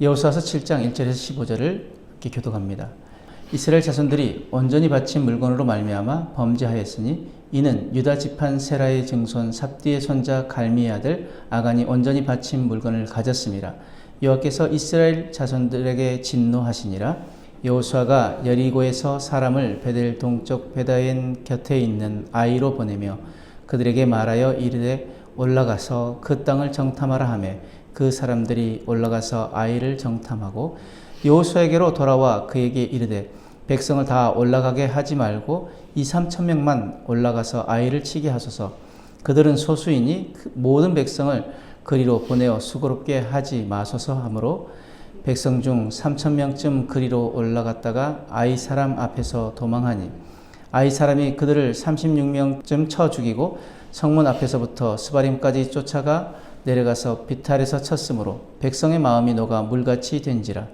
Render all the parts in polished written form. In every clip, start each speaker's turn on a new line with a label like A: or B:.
A: 여호수아서 7장 1절에서 15절을 이렇게 교독합니다. 이스라엘 자손들이 온전히 바친 물건으로 말미암아 범죄하였으니 이는 유다 지판 세라의 증손 삽디의 손자 갈미의 아들 아간이 온전히 바친 물건을 가졌음이라. 여호와께서 이스라엘 자손들에게 진노하시니라. 여호수아가 여리고에서 사람을 베델 동쪽 베다엔 곁에 있는 아이로 보내며 그들에게 말하여 이르되 올라가서 그 땅을 정탐하라 하며 그 사람들이 올라가서 아이를 정탐하고 여호수아에게로 돌아와 그에게 이르되 백성을 다 올라가게 하지 말고 2-3천 명만 올라가서 아이를 치게 하소서. 그들은 소수이니 모든 백성을 그리로 보내어 수고롭게 하지 마소서 하므로 백성 중 3천 명쯤 그리로 올라갔다가 아이 사람 앞에서 도망하니 아이 사람이 그들을 36명쯤 쳐 죽이고 성문 앞에서부터 스바림까지 쫓아가 내려가서 비탈에서 쳤으므로 백성의 마음이 녹아 물같이 된지라.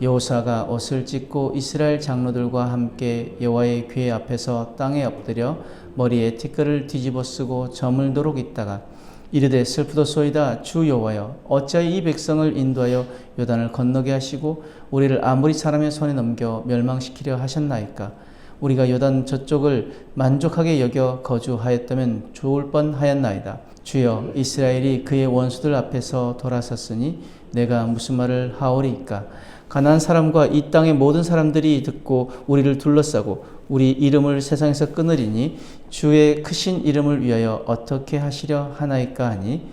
A: 여호수아가 옷을 찢고 이스라엘 장로들과 함께 여호와의 궤 앞에서 땅에 엎드려 머리에 티끌을 뒤집어 쓰고 저물도록 있다가 이르되 슬프도소이다. 주 여호와여 어찌하여 이 백성을 인도하여 요단을 건너게 하시고 우리를 아모리 사람의 손에 넘겨 멸망시키려 하셨나이까. 우리가 요단 저쪽을 만족하게 여겨 거주하였다면 좋을 뻔하였나이다. 주여 이스라엘이 그의 원수들 앞에서 돌아섰으니 내가 무슨 말을 하오리이까. 가나안 사람과 이 땅의 모든 사람들이 듣고 우리를 둘러싸고 우리 이름을 세상에서 끊으리니 주의 크신 이름을 위하여 어떻게 하시려 하나이까 하니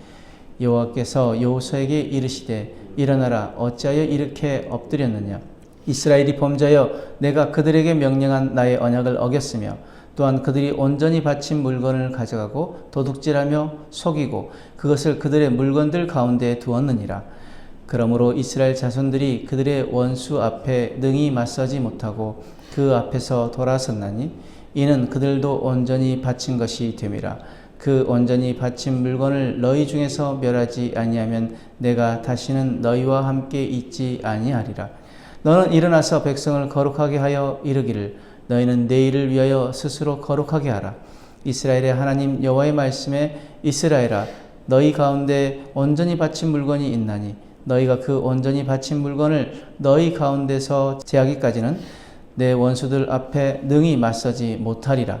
A: 여호와께서 여호수아에게 이르시되 일어나라. 어찌하여 이렇게 엎드렸느냐. 이스라엘이 범죄하여 내가 그들에게 명령한 나의 언약을 어겼으며 또한 그들이 온전히 바친 물건을 가져가고 도둑질하며 속이고 그것을 그들의 물건들 가운데 두었느니라. 그러므로 이스라엘 자손들이 그들의 원수 앞에 능히 맞서지 못하고 그 앞에서 돌아섰나니 이는 그들도 온전히 바친 것이 됨이라. 그 온전히 바친 물건을 너희 중에서 멸하지 아니하면 내가 다시는 너희와 함께 있지 아니하리라. 너는 일어나서 백성을 거룩하게 하여 이르기를 너희는 내일을 위하여 스스로 거룩하게 하라. 이스라엘의 하나님 여호와의 말씀에 이스라엘아 너희 가운데 온전히 바친 물건이 있나니 너희가 그 온전히 바친 물건을 너희 가운데서 제하기까지는 내 원수들 앞에 능히 맞서지 못하리라.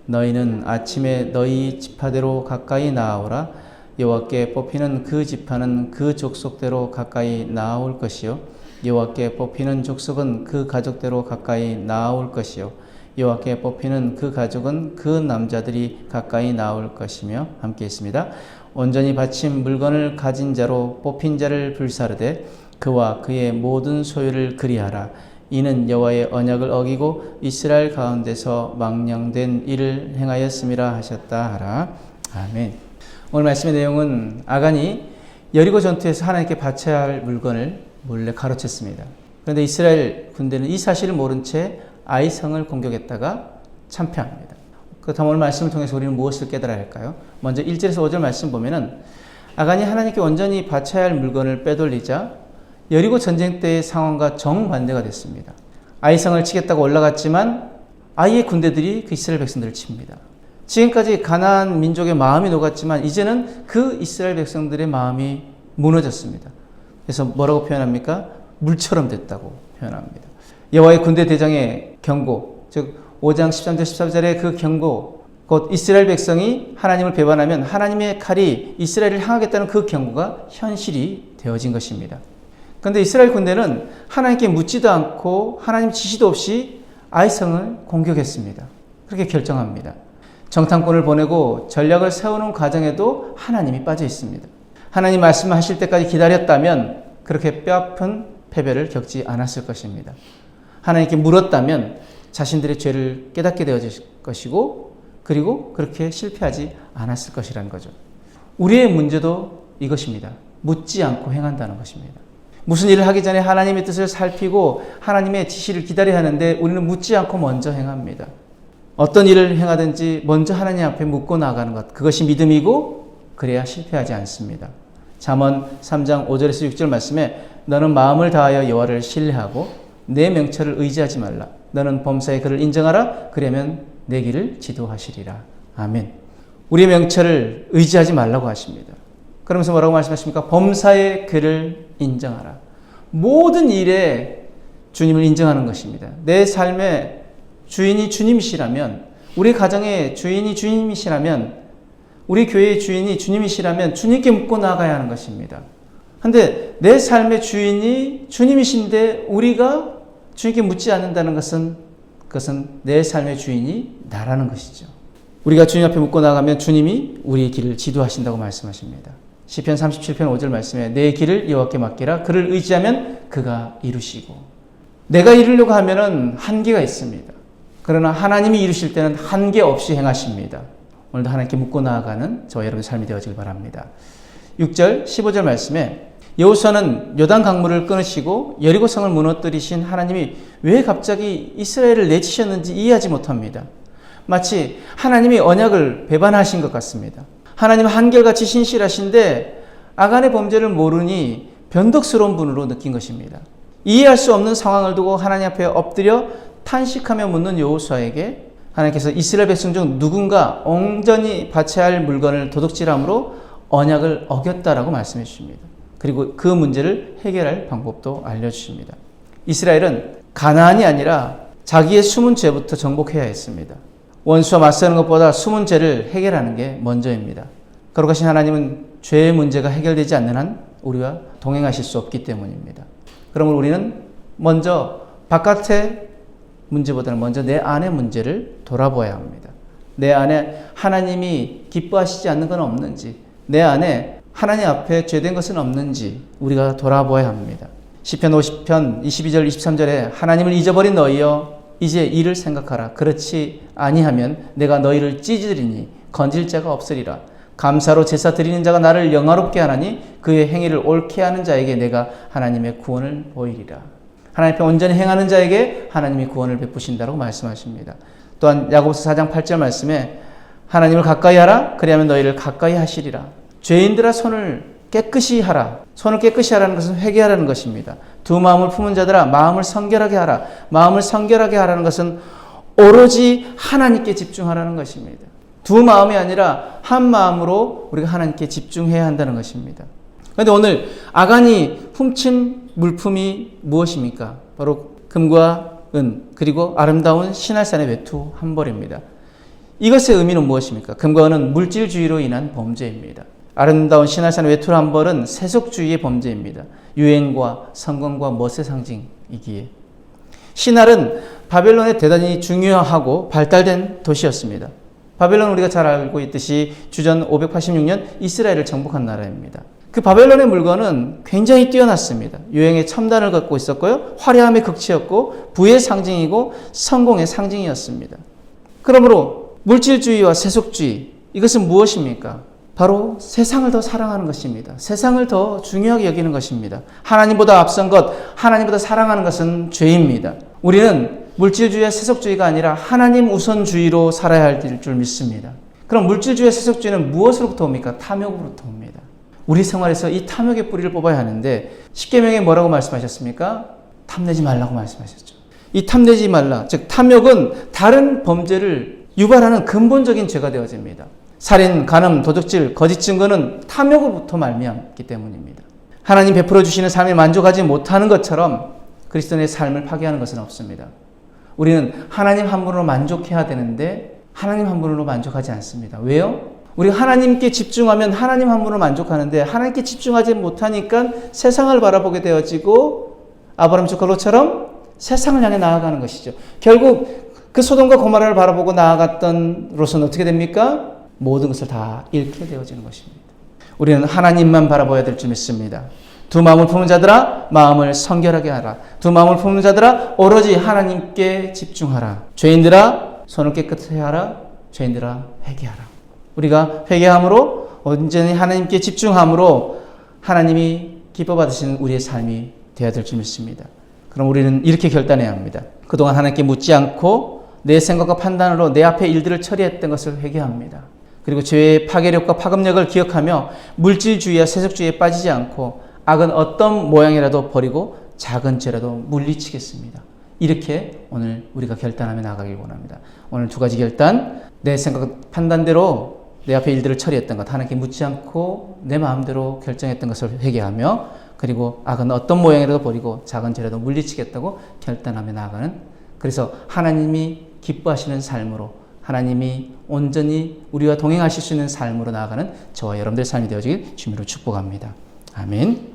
A: 너희는 아침에 너희 지파대로 가까이 나아오라. 여호와께 뽑히는 그 지파는 그 족속대로 가까이 나아올 것이요 여호와께 뽑히는 족속은 그 가족대로 가까이 나아올 것이요 여호와께 뽑히는 그 가족은 그 남자들이 가까이 나올 것이며 함께 있습니다. 온전히 바친 물건을 가진 자로 뽑힌 자를 불사르되 그와 그의 모든 소유를 그리하라. 이는 여호와의 언약을 어기고 이스라엘 가운데서 망령된 일을 행하였음이라 하셨다 하라. 아멘. 오늘 말씀의 내용은 아간이 여리고 전투에서 하나님께 바쳐야 할 물건을 몰래 가로챘습니다. 그런데 이스라엘 군대는 이 사실을 모른 채 아이성을 공격했다가 참패합니다. 그렇다면 오늘 말씀을 통해서 우리는 무엇을 깨달아야 할까요? 먼저 1절에서 5절 말씀 보면은 아간이 하나님께 온전히 바쳐야 할 물건을 빼돌리자 여리고 전쟁 때의 상황과 정반대가 됐습니다. 아이성을 치겠다고 올라갔지만 아이의 군대들이 그 이스라엘 백성들을 칩니다. 지금까지 가나안 민족의 마음이 녹았지만 이제는 그 이스라엘 백성들의 마음이 무너졌습니다. 그래서 뭐라고 표현합니까? 물처럼 됐다고 표현합니다. 여호와의 군대 대장의 경고, 즉 5장 13절 14절의 그 경고, 곧 이스라엘 백성이 하나님을 배반하면 하나님의 칼이 이스라엘을 향하겠다는 그 경고가 현실이 되어진 것입니다. 그런데 이스라엘 군대는 하나님께 묻지도 않고 하나님 지시도 없이 아이성을 공격했습니다. 그렇게 결정합니다. 정탐꾼을 보내고 전략을 세우는 과정에도 하나님이 빠져 있습니다. 하나님 말씀하실 때까지 기다렸다면 그렇게 뼈아픈 패배를 겪지 않았을 것입니다. 하나님께 물었다면 자신들의 죄를 깨닫게 되어질 것이고 그리고 그렇게 실패하지 않았을 것이라는 거죠. 우리의 문제도 이것입니다. 묻지 않고 행한다는 것입니다. 무슨 일을 하기 전에 하나님의 뜻을 살피고 하나님의 지시를 기다려야 하는데 우리는 묻지 않고 먼저 행합니다. 어떤 일을 행하든지 먼저 하나님 앞에 묻고 나아가는 것, 그것이 믿음이고 그래야 실패하지 않습니다. 잠언 3장 5절에서 6절 말씀에 너는 마음을 다하여 여호와를 신뢰하고 내 명철을 의지하지 말라. 너는 범사에 그를 인정하라. 그러면 내 길을 지도하시리라. 아멘. 우리의 명철을 의지하지 말라고 하십니다. 그러면서 뭐라고 말씀하십니까? 범사에 그를 인정하라. 모든 일에 주님을 인정하는 것입니다. 내 삶의 주인이 주님이시라면, 우리 가정의 주인이 주님이시라면, 우리 교회의 주인이 주님이시라면 주님께 묻고 나아가야 하는 것입니다. 그런데 내 삶의 주인이 주님이신데 우리가 주님께 묻지 않는다는 것은 그것은 내 삶의 주인이 나라는 것이죠. 우리가 주님 앞에 묻고 나가면 주님이 우리의 길을 지도하신다고 말씀하십니다. 시편 37편 5절 말씀에 내 길을 여호와께 맡기라. 그를 의지하면 그가 이루시고. 내가 이루려고 하면은 한계가 있습니다. 그러나 하나님이 이루실 때는 한계 없이 행하십니다. 오늘도 하나님께 묻고 나아가는 저와 여러분의 삶이 되어지길 바랍니다. 6절 15절 말씀에 여호수아는 요단 강물을 끊으시고 여리고성을 무너뜨리신 하나님이 왜 갑자기 이스라엘을 내치셨는지 이해하지 못합니다. 마치 하나님이 언약을 배반하신 것 같습니다. 하나님 한결같이 신실하신데 아간의 범죄를 모르니 변덕스러운 분으로 느낀 것입니다. 이해할 수 없는 상황을 두고 하나님 앞에 엎드려 탄식하며 묻는 여호수아에게 하나님께서 이스라엘 백성 중 누군가 온전히 바쳐야 할 물건을 도둑질함으로 언약을 어겼다라고 말씀해 주십니다. 그리고 그 문제를 해결할 방법도 알려주십니다. 이스라엘은 가나안이 아니라 자기의 숨은 죄부터 정복해야 했습니다. 원수와 맞서는 것보다 숨은 죄를 해결하는 게 먼저입니다. 거룩하신 하나님은 죄의 문제가 해결되지 않는 한 우리와 동행하실 수 없기 때문입니다. 그러므로 우리는 먼저 바깥의 문제보다는 먼저 내 안의 문제를 돌아보아야 합니다. 내 안에 하나님이 기뻐하시지 않는 건 없는지, 내 안에 하나님 앞에 죄된 것은 없는지 우리가 돌아보아야 합니다. 시편 50편 22절 23절에 하나님을 잊어버린 너희여 이제 이를 생각하라. 그렇지 아니하면 내가 너희를 찢으리니 건질 자가 없으리라. 감사로 제사 드리는 자가 나를 영화롭게 하나니 그의 행위를 옳게 하는 자에게 내가 하나님의 구원을 보이리라. 하나님 앞에 온전히 행하는 자에게 하나님이 구원을 베푸신다고 말씀하십니다. 또한 야고보서 4장 8절 말씀에 하나님을 가까이 하라. 그리하면 너희를 가까이 하시리라. 죄인들아 손을 깨끗이 하라. 손을 깨끗이 하라는 것은 회개하라는 것입니다. 두 마음을 품은 자들아 마음을 성결하게 하라. 마음을 성결하게 하라는 것은 오로지 하나님께 집중하라는 것입니다. 두 마음이 아니라 한 마음으로 우리가 하나님께 집중해야 한다는 것입니다. 그런데 오늘 아간이 훔친 물품이 무엇입니까? 바로 금과 은 그리고 아름다운 시날산의 외투 한 벌입니다. 이것의 의미는 무엇입니까? 금과 은은 물질주의로 인한 범죄입니다. 아름다운 시날산 외투 한 벌은 세속주의의 범죄입니다. 유행과 성공과 멋의 상징이기에. 시날은 바벨론에 대단히 중요하고 발달된 도시였습니다. 바벨론은 우리가 잘 알고 있듯이 주전 586년 이스라엘을 정복한 나라입니다. 그 바벨론의 물건은 굉장히 뛰어났습니다. 유행의 첨단을 갖고 있었고요. 화려함의 극치였고 부의 상징이고 성공의 상징이었습니다. 그러므로 물질주의와 세속주의, 이것은 무엇입니까? 바로 세상을 더 사랑하는 것입니다. 세상을 더 중요하게 여기는 것입니다. 하나님보다 앞선 것, 하나님보다 사랑하는 것은 죄입니다. 우리는 물질주의와 세속주의가 아니라 하나님 우선주의로 살아야 할 줄 믿습니다. 그럼 물질주의와 세속주의는 무엇으로부터 옵니까? 탐욕으로부터 옵니다. 우리 생활에서 이 탐욕의 뿌리를 뽑아야 하는데 십계명에 뭐라고 말씀하셨습니까? 탐내지 말라고 말씀하셨죠. 이 탐내지 말라, 즉 탐욕은 다른 범죄를 유발하는 근본적인 죄가 되어집니다. 살인, 간음, 도둑질, 거짓 증거는 탐욕으로부터 말미암기 때문입니다. 하나님 베풀어 주시는 삶에 만족하지 못하는 것처럼 그리스도인의 삶을 파괴하는 것은 없습니다. 우리는 하나님 한 분으로 만족해야 되는데 하나님 한 분으로 만족하지 않습니다. 왜요? 우리가 하나님께 집중하면 하나님 한 분으로 만족하는데 하나님께 집중하지 못하니까 세상을 바라보게 되어지고 아브라함과 롯처럼 세상을 향해 나아가는 것이죠. 결국 그 소돔과 고모라를 바라보고 나아갔던 롯은 어떻게 됩니까? 모든 것을 다 잃게 되어지는 것입니다. 우리는 하나님만 바라봐야 될 줄 믿습니다. 두 마음을 품은 자들아 마음을 성결하게 하라. 두 마음을 품은 자들아 오로지 하나님께 집중하라. 죄인들아 손을 깨끗하게 하라. 죄인들아 회개하라. 우리가 회개함으로 온전히 하나님께 집중함으로 하나님이 기뻐 받으시는 우리의 삶이 되어야 될 줄 믿습니다. 그럼 우리는 이렇게 결단해야 합니다. 그동안 하나님께 묻지 않고 내 생각과 판단으로 내 앞에 일들을 처리했던 것을 회개합니다. 그리고 죄의 파괴력과 파급력을 기억하며 물질주의와 세속주의에 빠지지 않고 악은 어떤 모양이라도 버리고 작은 죄라도 물리치겠습니다. 이렇게 오늘 우리가 결단하며 나가길 원합니다. 오늘 두 가지 결단, 내 생각 판단대로 내 앞에 일들을 처리했던 것 하나님께 묻지 않고 내 마음대로 결정했던 것을 회개하며 그리고 악은 어떤 모양이라도 버리고 작은 죄라도 물리치겠다고 결단하며 나아가는, 그래서 하나님이 기뻐하시는 삶으로, 하나님이 온전히 우리와 동행하실 수 있는 삶으로 나아가는 저와 여러분들의 삶이 되어지길 주님으로 축복합니다. 아멘.